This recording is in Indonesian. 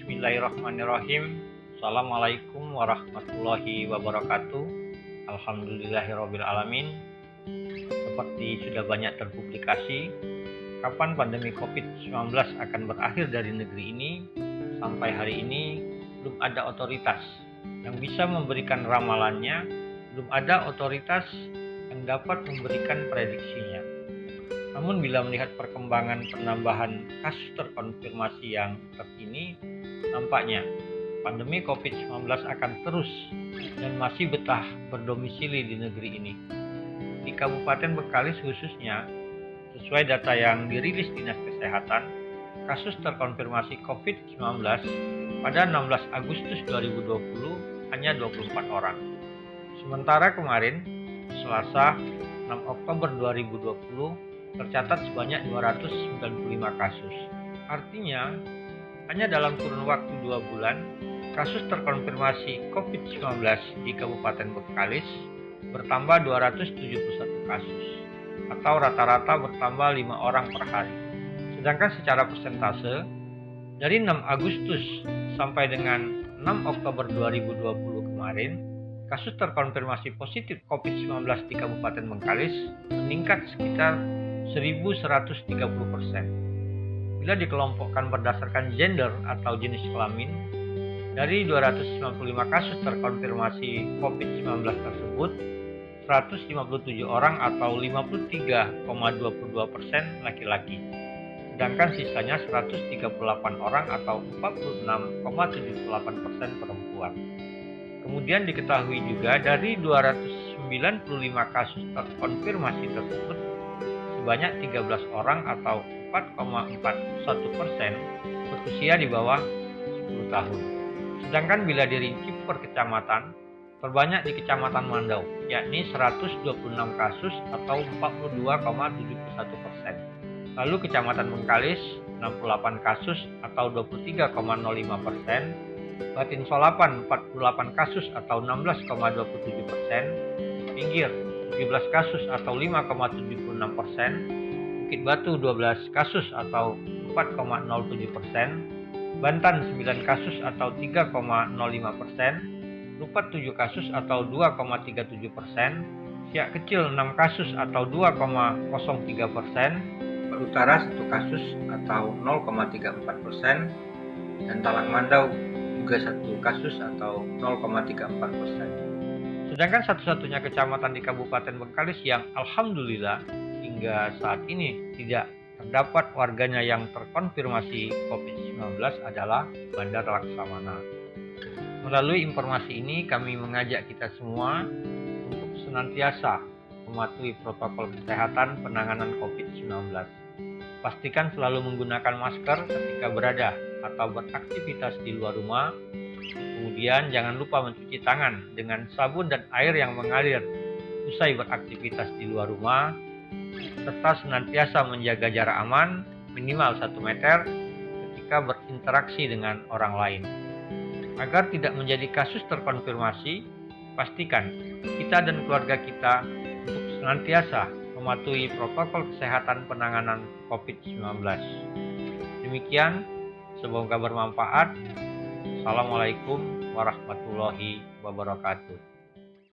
Bismillahirrahmanirrahim. Assalamualaikum warahmatullahi wabarakatuh. Alhamdulillahirabbil alamin. Seperti sudah banyak terpublikasi, kapan pandemi COVID-19 akan berakhir dari negeri ini, sampai hari ini belum ada otoritas yang bisa memberikan ramalannya, belum ada otoritas yang dapat memberikan prediksinya. Namun bila melihat perkembangan penambahan kasus terkonfirmasi yang terkini, nampaknya pandemi COVID-19 akan terus dan masih betah berdomisili di negeri ini. Di Kabupaten Bengkalis khususnya, sesuai data yang dirilis Dinas Kesehatan, kasus terkonfirmasi COVID-19 pada 16 Agustus 2020 hanya 24 orang. Sementara kemarin, Selasa 6 Oktober 2020, tercatat sebanyak 295 kasus. Artinya, hanya dalam kurun waktu 2 bulan, kasus terkonfirmasi COVID-19 di Kabupaten Bengkalis bertambah 271 kasus, atau rata-rata bertambah 5 orang per hari. Sedangkan secara persentase, dari 6 Agustus sampai dengan 6 Oktober 2020 kemarin, kasus terkonfirmasi positif COVID-19 di Kabupaten Bengkalis meningkat sekitar 1.130%. Bila dikelompokkan berdasarkan gender atau jenis kelamin, dari 295 kasus terkonfirmasi COVID-19 tersebut, 157 orang atau 53,22% laki-laki, sedangkan sisanya 138 orang atau 46,78% perempuan. Kemudian diketahui juga dari 295 kasus terkonfirmasi tersebut, sebanyak 13 orang atau 4,41% berusia di bawah 10 tahun. Sedangkan bila dirinci per kecamatan, terbanyak di Kecamatan Mandau, yakni 126 kasus atau 42,71%. Lalu Kecamatan Bengkalis 68 kasus atau 23,05%, Batin Solapan 48 kasus atau 16,27%, Pinggir 17 kasus atau 5,76%, Bukit Batu 12 kasus atau 4,07%, Bantan 9 kasus atau 3,05%, Lupat 7 kasus atau 2,37%, Siak Kecil 6 kasus atau 2,03%, Utara 1 kasus atau 0,34%, dan Talang Mandau juga 1 kasus atau 0,34%. Sedangkan satu-satunya kecamatan di Kabupaten Bengkalis yang alhamdulillah hingga saat ini tidak terdapat warganya yang terkonfirmasi COVID-19 adalah Bandar Laksamana. Melalui informasi ini kami mengajak kita semua untuk senantiasa mematuhi protokol kesehatan penanganan COVID-19. Pastikan selalu menggunakan masker ketika berada atau beraktivitas di luar rumah. Kemudian jangan lupa mencuci tangan dengan sabun dan air yang mengalir usai beraktivitas di luar rumah, serta senantiasa menjaga jarak aman minimal 1 meter ketika berinteraksi dengan orang lain. Agar tidak menjadi kasus terkonfirmasi, pastikan kita dan keluarga kita untuk senantiasa mematuhi protokol kesehatan penanganan COVID-19. Demikian, semoga bermanfaat. Assalamualaikum warahmatullahi wabarakatuh.